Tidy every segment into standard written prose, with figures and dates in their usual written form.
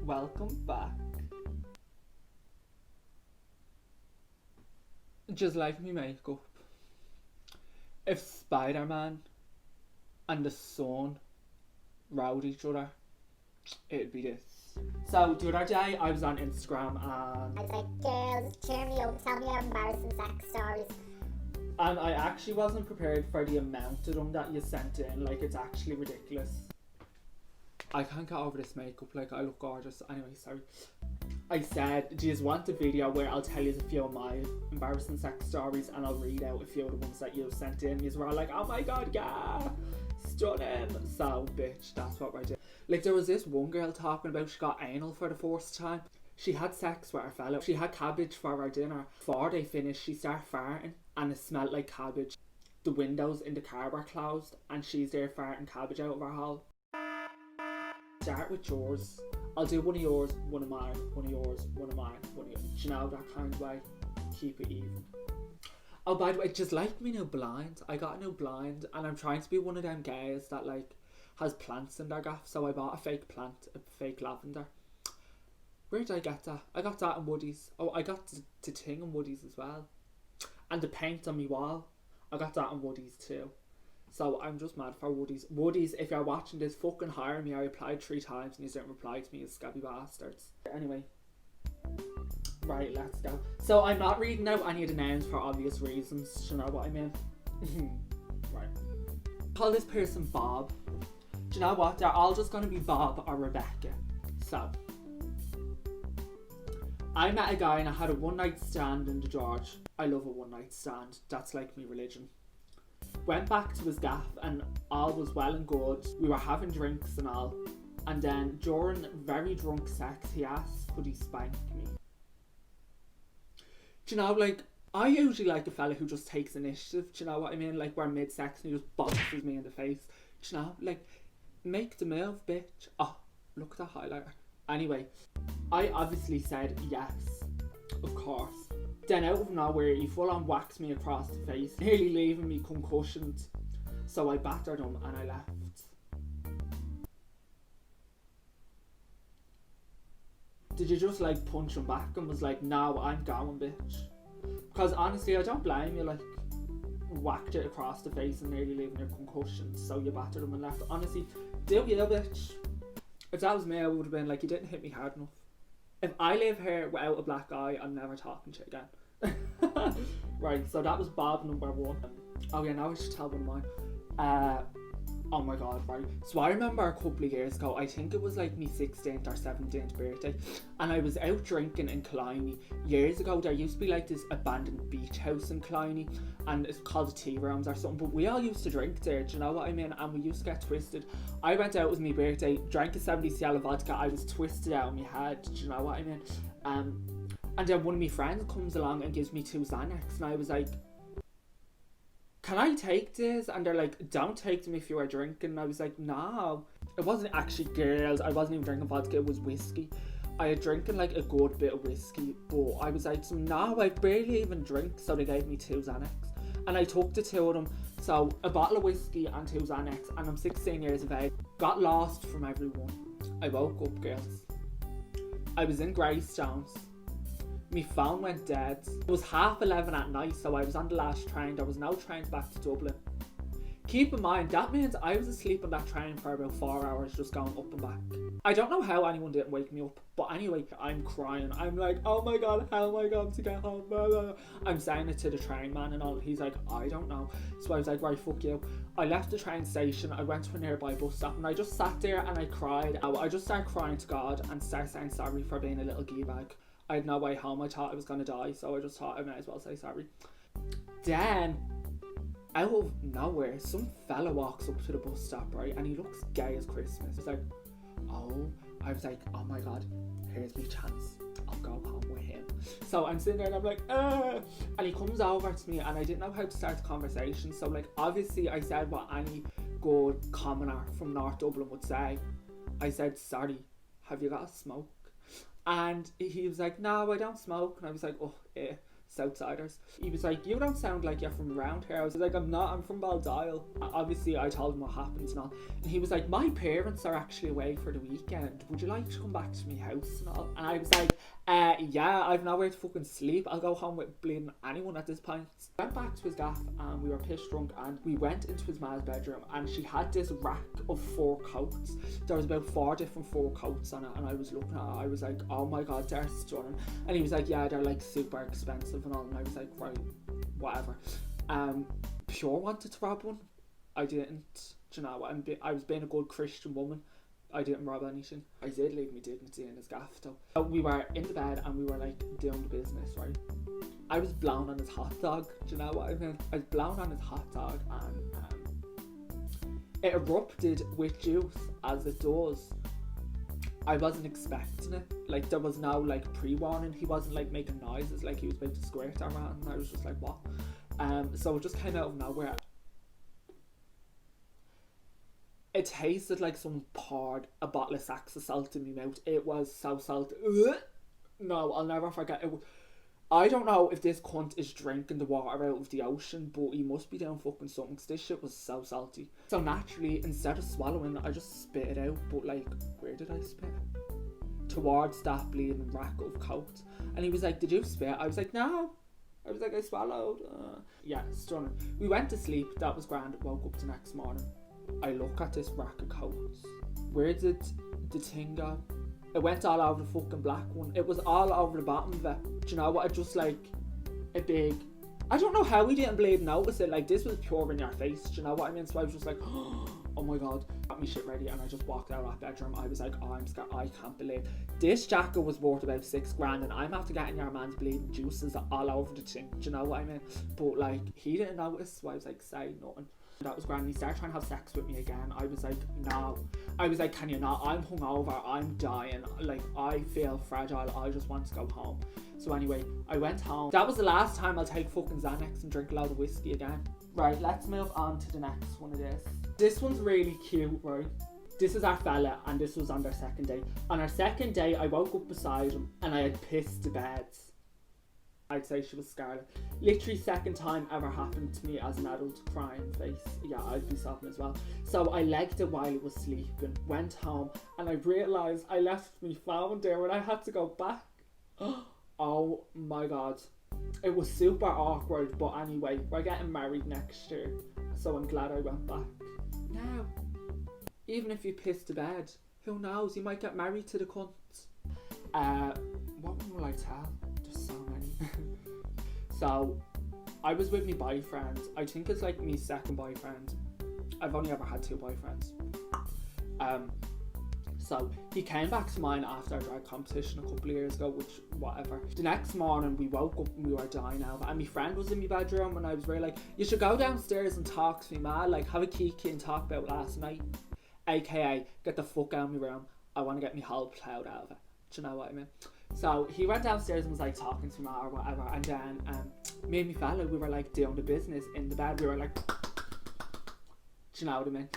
Welcome back. Just like me makeup. If Spider-Man and the sun rode each other, it'd be this. So the other day I was on Instagram and I was like, girls, cheer me up, tell me your embarrassing sex stories. And I actually wasn't prepared for the amount of them that you sent in. Like, it's actually ridiculous. I can't get over this makeup, like, I look gorgeous. Anyway, sorry. I said, do you want a video where I'll tell you a few of my embarrassing sex stories and I'll read out a few of the ones that you sent in. You were all like, oh my god, yeah, stunning. So, bitch, that's what we're doing. Like, there was this one girl talking about she got anal for the first time. She had sex with her fellow. She had cabbage for her dinner. Before they finished, she started farting and it smelled like cabbage. The windows in the car were closed and she's there farting cabbage out of her hole. Start with yours. I'll do one of yours, one of mine, one of yours, one of mine, one of yours. Do you know, that kind of way. Keep it even. Oh, by the way, just like me new blind. I got a new blind and I'm trying to be one of them guys that like has plants in their gaff. So I bought a fake plant, a fake lavender. Where did I get that? I got that in Woodies. Oh, I got the thing in Woodies as well. And the paint on my wall. I got that in Woodies too. So I'm just mad for Woodies. Woodies, if you're watching this, fucking hire me. I applied 3 times and you didn't reply to me, you scabby bastards. Anyway. Right, let's go. So I'm not reading out any of the names for obvious reasons. Do you know what I mean? Right. Call this person Bob. Do you know what? They're all just going to be Bob or Rebecca. So. I met a guy and I had a one night stand in the George. I love a one night stand. That's like me religion. Went back to his gaff and all was well and good. We were having drinks and all. And then during very drunk sex, he asked, could he spank me? Do you know, like, I usually like a fella who just takes initiative. Do you know what I mean? Like, we're mid-sex and he just boxes me in the face. Do you know, like, make the move, bitch. Oh, look at that highlighter. Anyway, I obviously said yes, of course. Then out of nowhere, he full on whacked me across the face, nearly leaving me concussioned. So I battered him and I left. Did you just like punch him back and was like, no, I'm going, bitch? Because honestly, I don't blame you, like, whacked it across the face and nearly leaving you concussioned. So you battered him and left. Honestly, do you, bitch? If that was me, I would have been like, you didn't hit me hard enough. If I live here without a black eye, I'm never talking to you again. Right, so that was Bob number 1. Oh yeah, now I should tell one of mine. Oh my god, right. So I remember a couple of years ago, I think it was like my 16th or 17th birthday, and I was out drinking in Killiney. Years ago, there used to be like this abandoned beach house in Killiney, and it's called the Tea Rooms or something, but we all used to drink there, do you know what I mean? And we used to get twisted. I went out with my birthday, drank a 70cl of vodka, I was twisted out of my head, do you know what I mean? And then one of my friends comes along and gives me 2 Xanax, and I was like, can I take this? And they're like, don't take them if you are drinking. And I was like, no. It wasn't actually girls, I wasn't even drinking vodka, it was whiskey. I had drinking like a good bit of whiskey, but I was like, no, I barely even drink. So they gave me 2 Xanax. And I took the 2 of them. So a bottle of whiskey and 2 Xanax, and I'm 16 years of age. Got lost from everyone. I woke up, girls. I was in Greystones. My phone went dead. It was 11:30 at night, so I was on the last train. There was no trains back to Dublin. Keep in mind, that means I was asleep on that train for about 4 hours, just going up and back. I don't know how anyone didn't wake me up, but anyway, I'm crying. I'm like, oh my god, how am I going to get home? Blah, blah, blah. I'm saying it to the train man and all. He's like, I don't know. So I was like, right, fuck you. I left the train station, I went to a nearby bus stop, and I just sat there and I cried. I just started crying to God and started saying sorry for being a little geebag. I had no way home. I thought I was going to die, so I just thought I might as well say sorry. Then, out of nowhere, some fella walks up to the bus stop, right, and he looks gay as Christmas. It's like, oh, I was like, oh my god, here's my chance. I'll go home with him. So I'm sitting there and I'm like, and he comes over to me and I didn't know how to start the conversation. So like, obviously I said what any good commoner from North Dublin would say. I said, sorry, have you got a smoke? And he was like, no, I don't smoke. And I was like, oh, eh. Southsiders. He was like, you don't sound like you're from around here. I was like, I'm not, I'm from Baldial. Obviously I told him what happened and all, and he was like, my parents are actually away for the weekend, would you like to come back to my house and all? And I was like, yeah, I've nowhere to fucking sleep, I'll go home with bleeding anyone at this point. Went back to his gaff and we were piss drunk, and we went into his ma's bedroom, and she had this rack of 4 coats. There was about 4 different fur coats on it, and I was looking at it, I was like, oh my god, they're stunning. And he was like, yeah, they're like super expensive and all, and I was like, right, whatever. Pure wanted to rob one. I didn't. Do you know, I was being a good Christian woman. I didn't rob anything. I did leave my dignity in his gaff though. So we were in the bed and we were like doing the business, right? I was blown on his hot dog. Do you know what I mean? I was blown on his hot dog, and it erupted with juice, as it does. I wasn't expecting it. Like, there was no like pre-warning. He wasn't like making noises like he was about to squirt or anything, and I was just like, what? So it just came out of nowhere. It tasted like someone poured a bottle of Saxa salt in my mouth. It was so salty. No, I'll never forget it. I don't know if this cunt is drinking the water out of the ocean, but he must be doing fucking something, because this shit was so salty. So naturally, instead of swallowing, I just spit it out. But like, where did I spit it? Towards that bleeding rack of coat. And he was like, did you spit? I was like, no. I was like, I swallowed. Yeah, stunning. We went to sleep, that was grand. Woke up the next morning. I look at this rack of coats. Where did the thing go? It went all over the fucking black one. It was all over the bottom of it. Do you know what? It just like a big... I don't know how we didn't bleed notice it. Like, this was pure in your face. Do you know what I mean? So I was just like, oh my god. Got me shit ready, and I just walked out of that bedroom. I was like, oh, I'm scared. I can't believe this jacket was worth about 6 grand, and I'm after getting your man's bleeding juices all over the thing. Do you know what I mean? But like, he didn't notice, so I was like, say nothing. That was grand. He started trying to have sex with me again. I was like, no. I was like, can you not? I'm hungover. I'm dying. Like, I feel fragile. I just want to go home. So anyway, I went home. That was the last time I'll take fucking Xanax and drink a load of whiskey again. Right, let's move on to the next one of this. This one's really cute, right? This is our fella, and this was on their second day. On our second day, I woke up beside him, and I had pissed the beds. I'd say she was scarlet. Literally second time ever happened to me as an adult, crying face. Yeah, I'd be sobbing as well. So I legged it while it was sleeping, went home, and I realised I left my phone there and I had to go back. Oh my god. It was super awkward, but anyway, we're getting married next year, so I'm glad I went back. Now, even if you piss the bed, who knows, you might get married to the cunt. What one will I tell? There's so many. So, I was with my boyfriend. I think it's like my second boyfriend. I've only ever had 2 boyfriends. So, he came back to mine after a drag competition a couple of years ago, which, whatever. The next morning, we woke up and we were dying out. And my friend was in my bedroom, and I was very like, you should go downstairs and talk to me, man. Like, have a kiki and talk about last night. AKA, get the fuck out of my room. I want to get my whole cloud out of it. Do you know what I mean? So he went downstairs and was like talking to me or whatever, and then me and my fella, we were like doing the business in the bed. We were like, do you know what I mean?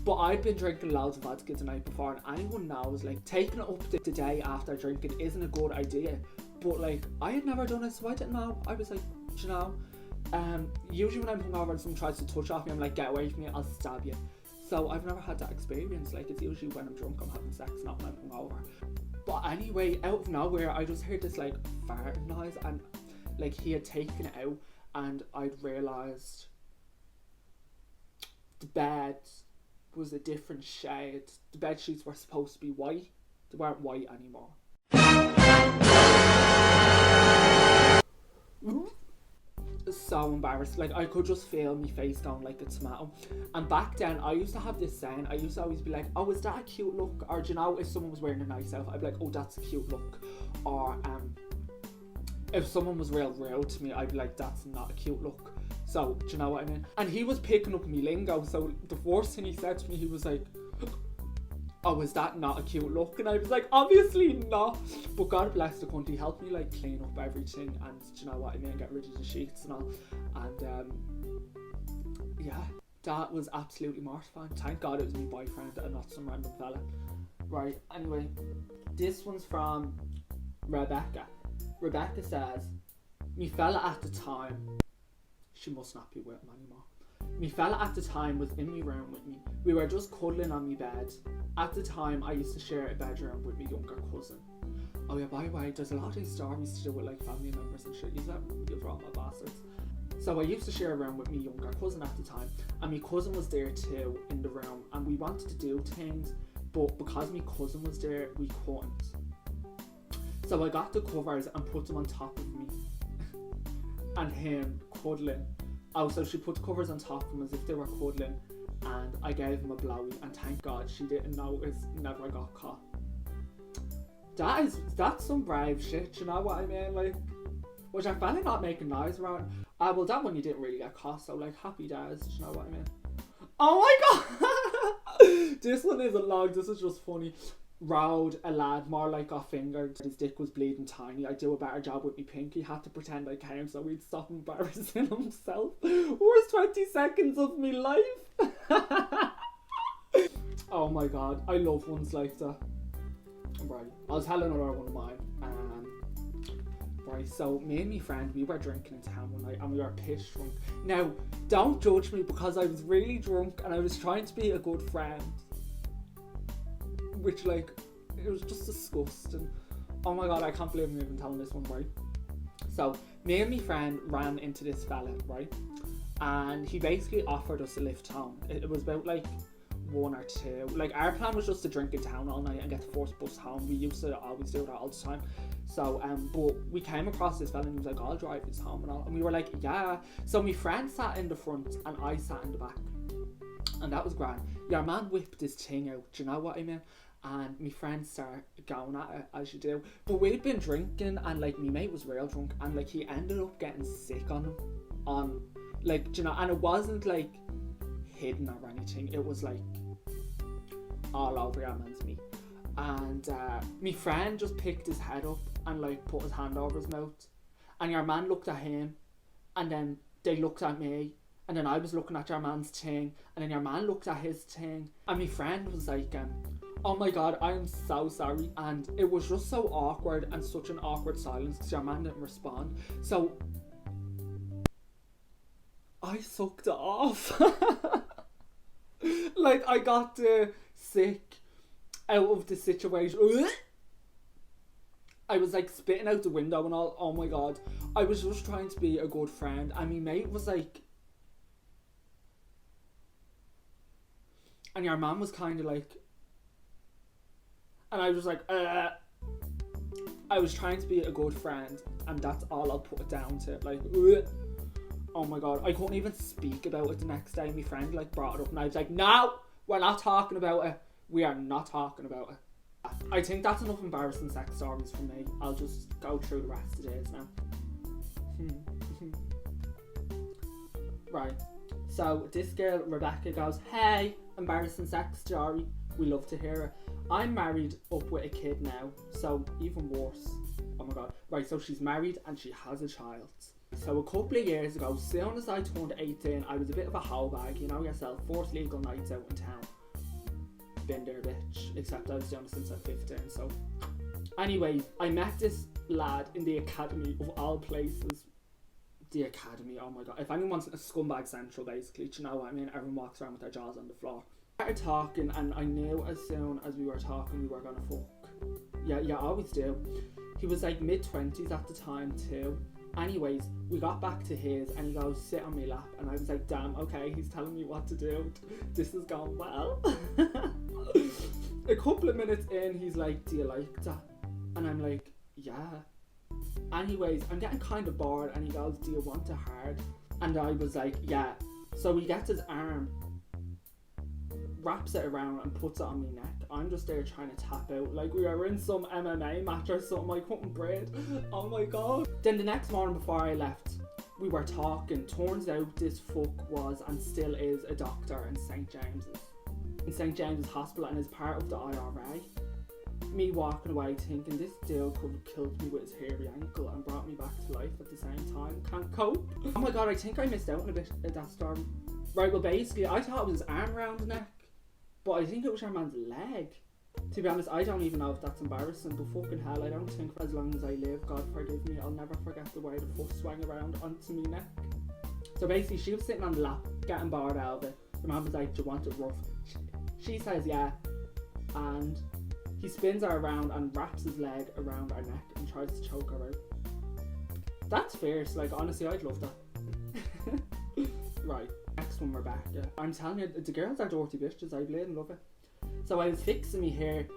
But I'd been drinking loads of vodka the night before, and anyone knows, like, taking it up the day after drinking isn't a good idea. But like, I had never done it, so I didn't know. I was like, do you know, usually when I'm hungover and someone tries to touch off me, I'm like, get away from me, I'll stab you. So I've never had that experience. Like, it's usually when I'm drunk I'm having sex, not when I'm hungover. But anyway, out of nowhere, I just heard this like fart noise, and like he had taken it out, and I'd realised the bed was a different shade. The bed sheets were supposed to be white. They weren't white anymore. So embarrassed. Like, I could just feel my face going like a tomato. And back then, I used to have this saying. I used to always be like, oh, is that a cute look? Or do you know, if someone was wearing a nice outfit, I'd be like, oh, that's a cute look. Or if someone was real rude to me, I'd be like, that's not a cute look. So, do you know what I mean? And he was picking up me lingo. So the first thing he said to me, he was like, oh, is that not a cute look? And I was like, obviously not. But God bless the cunt, he helped me like clean up everything, and do you know what I mean, get rid of the sheets and all. And yeah, that was absolutely mortifying. Thank God it was my boyfriend and not some random fella. Right, anyway, this one's from Rebecca. Rebecca says, Me fella at the time, she must not be with him anymore. Me fella at the time was in me room with me. We were just cuddling on me bed. At the time, I used to share a bedroom with my younger cousin. Oh yeah, by the way, there's a lot of these stories to do with like family members and shit. You're all my bastards. So I used to share a room with my younger cousin at the time, and my cousin was there too in the room, and we wanted to do things, but because my cousin was there, we couldn't. So I got the covers and put them on top of me and him cuddling. Oh, so she put the covers on top of him as if they were cuddling, and I gave him a blowy, and thank God she didn't notice, never got caught. That's some brave shit, you know what I mean? Like, which I found not making noise around. Well, that one you didn't really get caught, so like, happy days, you know what I mean? Oh my god! This one isn't long, this is just funny. Rowed a lad, more like got fingered. His dick was bleeding tiny. I do a better job with me pinky. Had to pretend I came so he'd stop embarrassing himself. Worst 20 seconds of me life. Oh my god, I love ones like that. Right, I'll tell another one of mine. Right, so me and my friend, we were drinking in town one night and we were piss drunk. Now, don't judge me because I was really drunk and I was trying to be a good friend. Which, like, it was just disgusting. Oh my god, I can't believe I'm even telling this one, right? So, me and my friend ran into this fella, right? And he basically offered us a lift home. It was about, like, 1 or 2. Like, our plan was just to drink in town all night and get the first bus home. We used to always do that all the time. So, but we came across this fella and he was like, I'll drive us home and all. And we were like, yeah. So, my friend sat in the front and I sat in the back. And that was grand. Your man whipped his thing out, do you know what I mean? And my friends started going at it, as you do. But we'd been drinking and like my mate was real drunk and like he ended up getting sick on him. Like, do you know, and it wasn't like hidden or anything. It was like all over your man's meat. And my friend just picked his head up and like put his hand over his mouth. And your man looked at him and then they looked at me. And then I was looking at your man's thing and then your man looked at his thing. And my friend was like, oh my god, I am so sorry. And it was just so awkward and such an awkward silence because your man didn't respond. So I sucked it off. Like, I got sick out of the situation. I was like spitting out the window and all. Oh my god, I was just trying to be a good friend and my mate was like, and your man was kind of like, and I was like, I was trying to be a good friend, and that's all I'll put it down to. Like, oh my god, I couldn't even speak about it the next day. My friend like brought it up, and I was like, no, we're not talking about it. We are not talking about it. I think that's enough embarrassing sex stories for me. I'll just go through the rest of the days now. Right. So this girl Rebecca goes, hey, embarrassing sex story. We love to hear it. I'm married up with a kid now, so even worse. Oh my god. Right, so she's married and she has a child. So a couple of years ago, soon as I turned 18, I was a bit of a hoe bag, you know yourself, 4th legal nights out in town. Been there, bitch. Except I was doing it since I'm 15, so. Anyway, I met this lad in the academy of all places. The academy, oh my god. If anyone's a scumbag central, basically, do you know what I mean? Everyone walks around with their jaws on the floor. Started talking and I knew as soon as we were talking we were gonna fuck. Yeah, I always do. He was like mid-20s at the time too. Anyways, we got back to his and he goes, sit on my lap, and I was like, damn, okay, he's telling me what to do. This is going well. A couple of minutes in, he's like, do you like that? And I'm like, yeah. Anyways, I'm getting kind of bored, and he goes, do you want it hard? And I was like, yeah. So he gets his arm, wraps it around and puts it on my neck. I'm just there trying to tap out like we were in some MMA match or something. I couldn't breathe. Oh my god. Then the next morning before I left, we were talking. Turns out this fuck was and still is a doctor in St James's Hospital and is part of the IRA. Me walking away thinking this dude could have killed me with his hairy ankle and brought me back to life at the same time. Can't cope. Oh my god, I think I missed out on a bit of that story. Right, well basically I thought it was his arm around the neck, but I think it was your man's leg. To be honest, I don't even know if that's embarrassing, but fucking hell, I don't think for as long as I live, God forgive me, I'll never forget the way the foot swung around onto me neck. So basically, she was sitting on the lap, getting bored out of it. The man was like, do you want it rough? She says yeah, and he spins her around and wraps his leg around her neck and tries to choke her out. That's fierce, like honestly, I'd love that. Right, next one we're back, yeah. I'm telling you, the girls are dirty bitches, I bleed and love it. So I was fixing me hair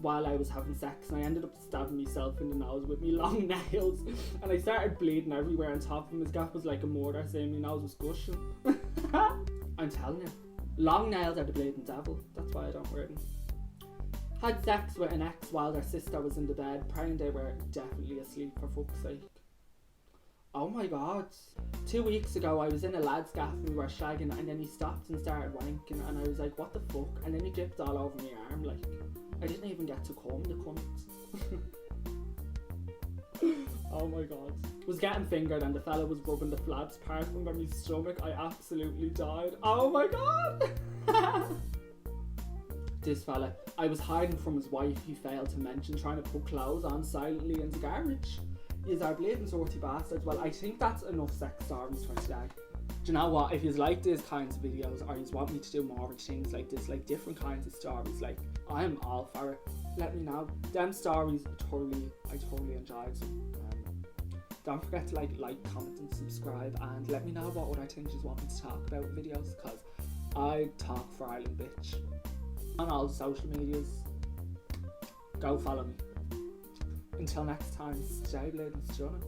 while I was having sex, and I ended up stabbing myself in the nose with me long nails, and I started bleeding everywhere on top of him. His gap was like a mortar, saying my nose was gushing. I'm telling you, long nails are the bleeding devil. That's why I don't wear them. Had sex with an ex while their sister was in the bed, praying they were definitely asleep, for fuck's sake. Oh my god. 2 weeks ago I was in a lad's gaff and we were shagging, and then he stopped and started wanking, and I was like, what the fuck? And then he dripped all over my arm, like, I didn't even get to comb the cunt. Oh my god. Was getting fingered and the fella was rubbing the flaps part under my stomach. I absolutely died. Oh my god. This fella, I was hiding from his wife, he failed to mention, trying to put clothes on silently in the garage. Is our bleeding sorty bastards. Well, I think that's enough sex stories for today. Do you know what? If you like these kinds of videos, or you want me to do more of things like this, like different kinds of stories, like, I'm all for it. Let me know. Them stories I totally enjoyed. Don't forget to like, comment and subscribe, and let me know what other things you want me to talk about in videos, because I talk for Ireland, bitch. On all social medias. Go follow me. Until next time, stay bleeding stunning.